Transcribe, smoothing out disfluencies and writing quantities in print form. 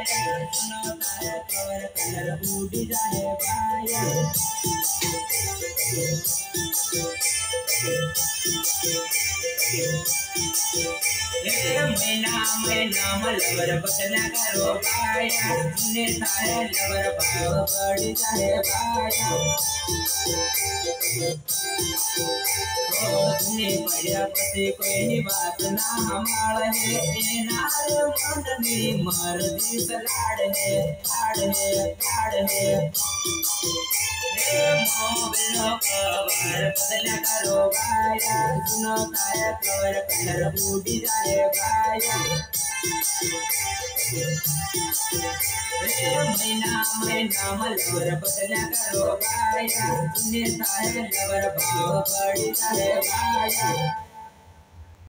सुनो तारा cover colour उड़ जाए बाया मैना मैना मलवर बदला करो बाया सुने तारा लवर भाव बढ़ जाए बाया तुमने प्रजापति कोई बात ना हमारा है नार मन में मर दिस लाड़ है मोबिलो कवर बदला करो बाया सुनो तारा कवर कलर उड़ जाए बाया मैना मैना मलवर बदला करो बाया सुने तारा लवर भाव बढ़ जाए बाया